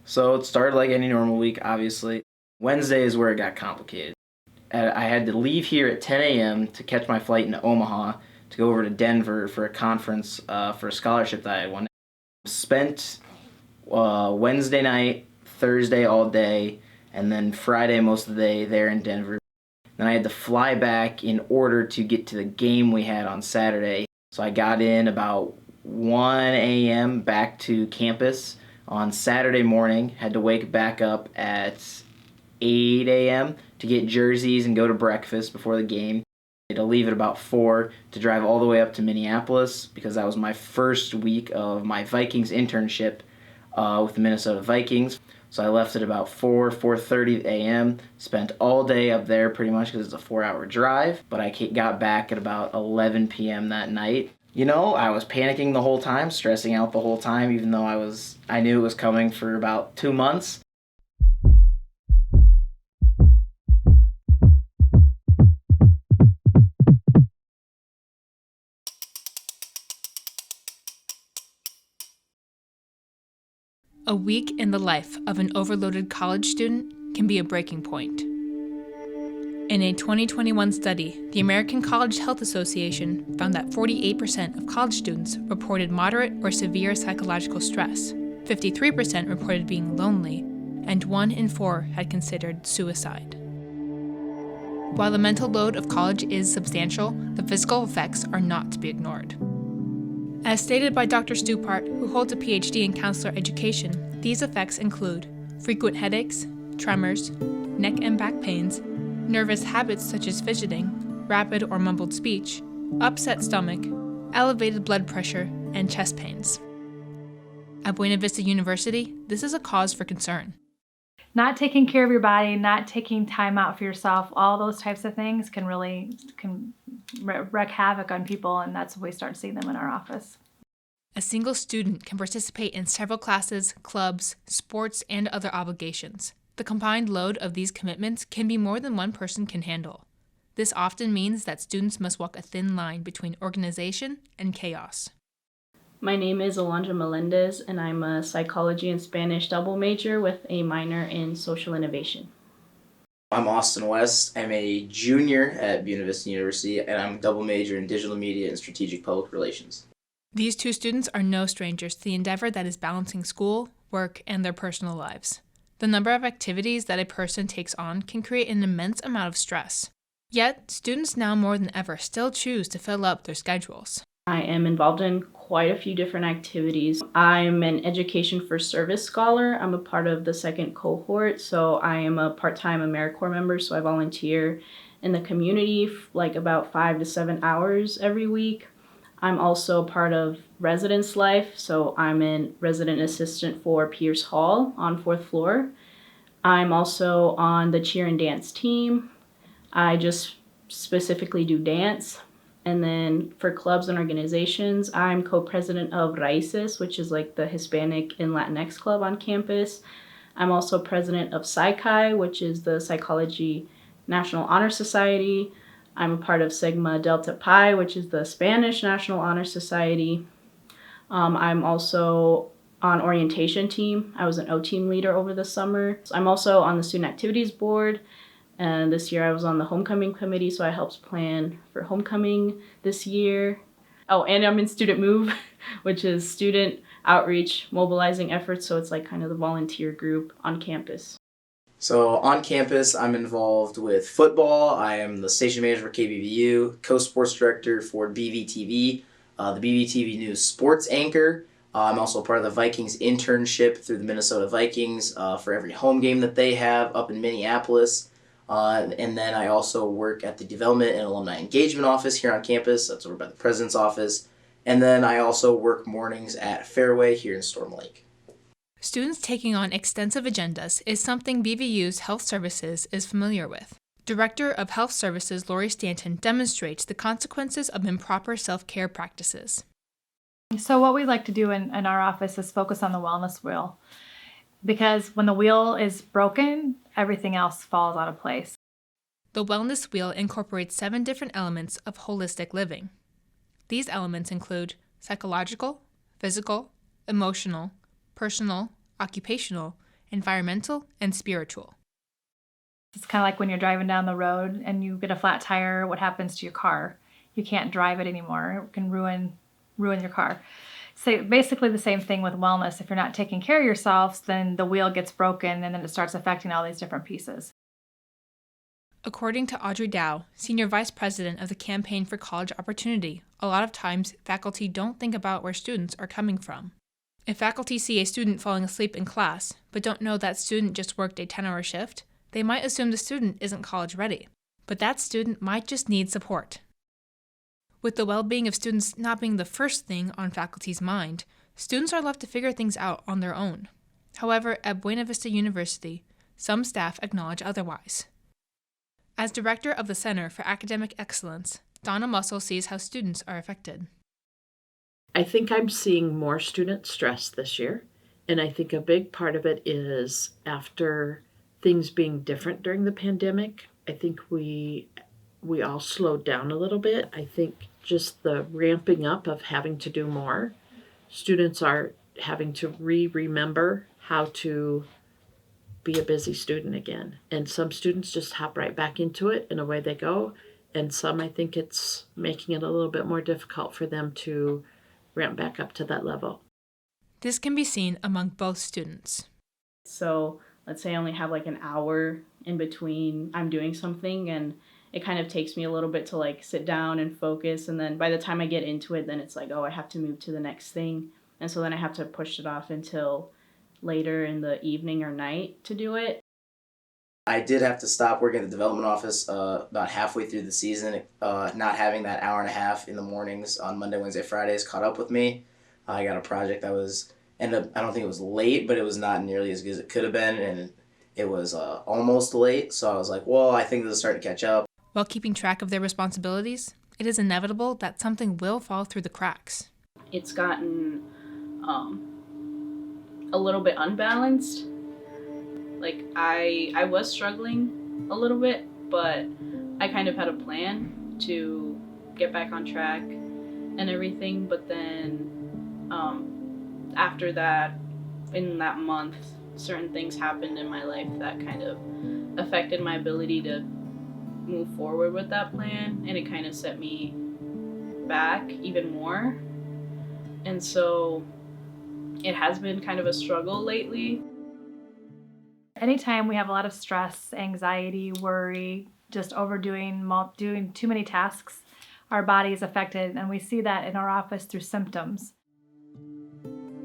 So it started like any normal week, obviously. Wednesday is where it got complicated. I had to leave here at 10 a.m. to catch my flight into Omaha to go over to Denver for a conference for a scholarship that I had won. Spent Wednesday night, Thursday all day, and then Friday most of the day there in Denver. Then I had to fly back in order to get to the game we had on Saturday. So I got in about 1 a.m. back to campus on Saturday morning. Had to wake back up at 8 a.m. to get jerseys and go to breakfast before the game. I had to leave at about 4 to drive all the way up to Minneapolis because that was my first week of my Vikings internship with the Minnesota Vikings. So I left at about 4:30 a.m., spent all day up there pretty much because it's a 4-hour drive, but I got back at about 11 p.m. that night. I was panicking the whole time, stressing out the whole time, even though I knew it was coming for about 2 months. A week in the life of an overloaded college student can be a breaking point. In a 2021 study, the American College Health Association found that 48% of college students reported moderate or severe psychological stress, 53% reported being lonely, and 1 in 4 had considered suicide. While the mental load of college is substantial, the physical effects are not to be ignored. As stated by Dr. Stupart, who holds a PhD in counselor education, these effects include frequent headaches, tremors, neck and back pains, nervous habits such as fidgeting, rapid or mumbled speech, upset stomach, elevated blood pressure, and chest pains. At Buena Vista University, this is a cause for concern. Not taking care of your body, not taking time out for yourself, all those types of things can wreak havoc on people, and that's when we start seeing them in our office. A single student can participate in several classes, clubs, sports, and other obligations. The combined load of these commitments can be more than one person can handle. This often means that students must walk a thin line between organization and chaos. My name is Alondra Melendez, and I'm a psychology and Spanish double major with a minor in social innovation. I'm Austin West. I'm a junior at Buena Vista University, and I'm a double major in digital media and strategic public relations. These two students are no strangers to the endeavor that is balancing school, work, and their personal lives. The number of activities that a person takes on can create an immense amount of stress. Yet, students now more than ever still choose to fill up their schedules. I am involved in quite a few different activities. I'm an Education for Service scholar. I'm a part of the second cohort, so I am a part-time AmeriCorps member, so I volunteer in the community like about 5 to 7 hours every week. I'm also part of Residence Life, so I'm a resident assistant for Pierce Hall on 4th floor. I'm also on the cheer and dance team. I just specifically do dance. And then for clubs and organizations, I'm co-president of Raices, which is like the Hispanic and Latinx club on campus. I'm also president of Psychi, which is the Psychology National Honor Society. I'm a part of Sigma Delta Pi, which is the Spanish National Honor Society. I'm also on orientation team. I was an O-team leader over the summer. I'm also on the Student Activities Board. And this year I was on the homecoming committee, so I helped plan for homecoming this year. Oh, and I'm in Student Move, which is student outreach mobilizing efforts, so it's like kind of the volunteer group on campus. So on campus, I'm involved with football. I am the station manager for KBVU, co-sports director for BVTV, the BVTV News sports anchor. I'm also part of the Vikings internship through the Minnesota Vikings for every home game that they have up in Minneapolis. And then I also work at the Development and Alumni Engagement Office here on campus. That's over by the President's office. And then I also work mornings at Fairway here in Storm Lake. Students taking on extensive agendas is something BVU's Health Services is familiar with. Director of Health Services Lori Stanton demonstrates the consequences of improper self-care practices. So what we like to do in our office is focus on the wellness wheel. Because when the wheel is broken, everything else falls out of place. The Wellness Wheel incorporates 7 different elements of holistic living. These elements include psychological, physical, emotional, personal, occupational, environmental, and spiritual. It's kind of like when you're driving down the road and you get a flat tire, what happens to your car? You can't drive it anymore. It can ruin your car. So basically the same thing with wellness. If you're not taking care of yourselves, then the wheel gets broken and then it starts affecting all these different pieces. According to Audrey Dow, Senior Vice President of the Campaign for College Opportunity, a lot of times faculty don't think about where students are coming from. If faculty see a student falling asleep in class, but don't know that student just worked a 10-hour shift, they might assume the student isn't college ready. But that student might just need support. With the well-being of students not being the first thing on faculty's mind, students are left to figure things out on their own. However, at Buena Vista University, some staff acknowledge otherwise. As director of the Center for Academic Excellence, Donna Mussel sees how students are affected. I think I'm seeing more student stress this year, and I think a big part of it is after things being different during the pandemic. I think we all slowed down a little bit. I think just the ramping up of having to do more. Students are having to remember how to be a busy student again. And some students just hop right back into it and away they go. And some, I think it's making it a little bit more difficult for them to ramp back up to that level. This can be seen among both students. So let's say I only have like an hour in between I'm doing something, and it kind of takes me a little bit to like sit down and focus. And then by the time I get into it, then it's like, oh, I have to move to the next thing. And so then I have to push it off until later in the evening or night to do it. I did have to stop working at the development office about halfway through the season. Not having that hour and a half in the mornings on Monday, Wednesday, Fridays caught up with me. I got a project that I don't think it was late, but it was not nearly as good as it could have been, and it was almost late. So I was like, well, I think this is starting to catch up. While keeping track of their responsibilities, it is inevitable that something will fall through the cracks. It's gotten a little bit unbalanced. Like I was struggling a little bit, but I kind of had a plan to get back on track and everything. But then after that, in that month, certain things happened in my life that kind of affected my ability to move forward with that plan, and it kind of set me back even more. And so it has been kind of a struggle lately. Anytime we have a lot of stress, anxiety, worry, just overdoing, doing too many tasks, our body is affected, and we see that in our office through symptoms.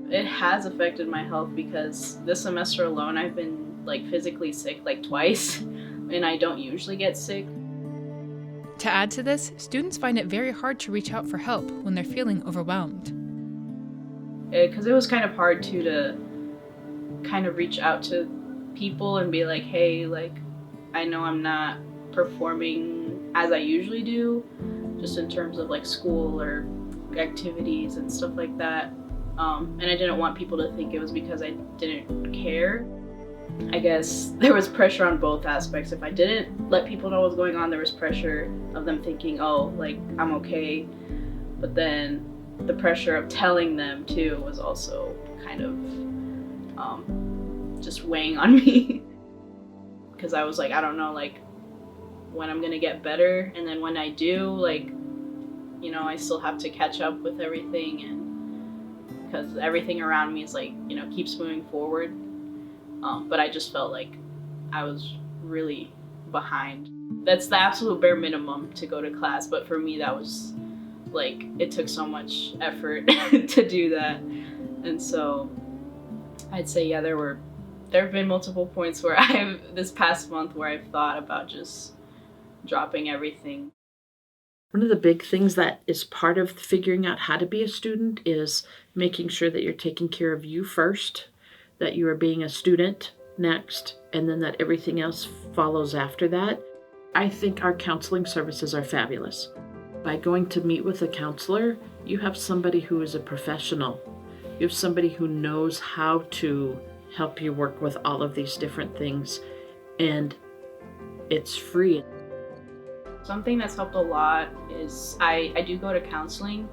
It has affected my health because this semester alone I've been like physically sick like twice, and I don't usually get sick. To add to this, students find it very hard to reach out for help when they're feeling overwhelmed. Because it was kind of hard too to kind of reach out to people and be like, hey, like, I know I'm not performing as I usually do, just in terms of like school or activities and stuff like that. And I didn't want people to think it was because I didn't care. I guess there was pressure on both aspects. If I didn't let people know what was going on, there was pressure of them thinking, oh, like, I'm okay. But then the pressure of telling them too was also kind of just weighing on me. Because I was like, I don't know, like, when I'm gonna get better. And then when I do, like, you know, I still have to catch up with everything, and because everything around me is like, you know, keeps moving forward. But I just felt like I was really behind. That's the absolute bare minimum to go to class. But for me, that was like, it took so much effort to do that. And so I'd say, yeah, there have been multiple points where this past month where I've thought about just dropping everything. One of the big things that is part of figuring out how to be a student is making sure that you're taking care of you first, that you are being a student next, and then that everything else follows after that. I think our counseling services are fabulous. By going to meet with a counselor, you have somebody who is a professional. You have somebody who knows how to help you work with all of these different things, and it's free. Something that's helped a lot is I do go to counseling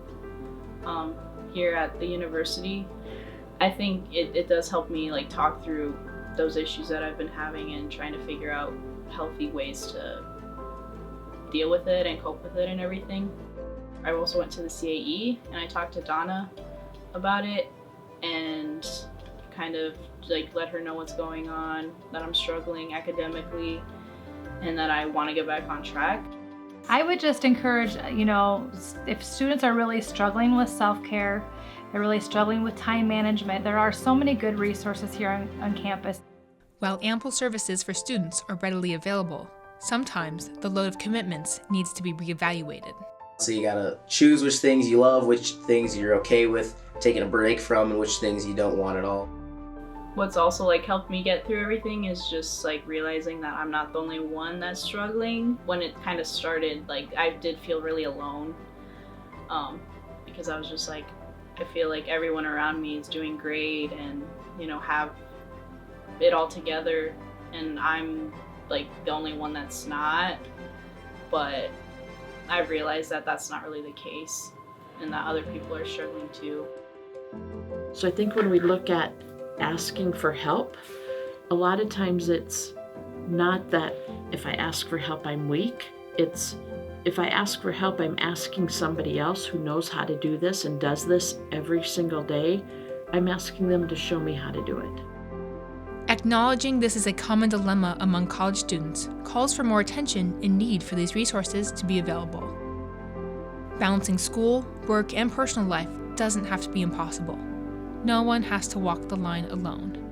here at the university. I think it does help me like talk through those issues that I've been having and trying to figure out healthy ways to deal with it and cope with it and everything. I also went to the CAE and I talked to Donna about it and kind of like let her know what's going on, that I'm struggling academically and that I want to get back on track. I would just encourage, if students are really struggling with self-care, they're really struggling with time management, there are so many good resources here on campus. While ample services for students are readily available, sometimes the load of commitments needs to be reevaluated. So you gotta choose which things you love, which things you're okay with taking a break from, and which things you don't want at all. What's also like helped me get through everything is just like realizing that I'm not the only one that's struggling. When it kind of started, like I did feel really alone, because I was just like, I feel like everyone around me is doing great and have it all together, and I'm like the only one that's not. But I've realized that that's not really the case, and that other people are struggling too. So I think when we look at asking for help, a lot of times it's not that if I ask for help I'm weak. It's if I ask for help I'm asking somebody else who knows how to do this and does this every single day. I'm asking them to show me how to do it. Acknowledging this is a common dilemma among college students calls for more attention and need for these resources to be available. Balancing school, work, and personal life doesn't have to be impossible. No one has to walk the line alone.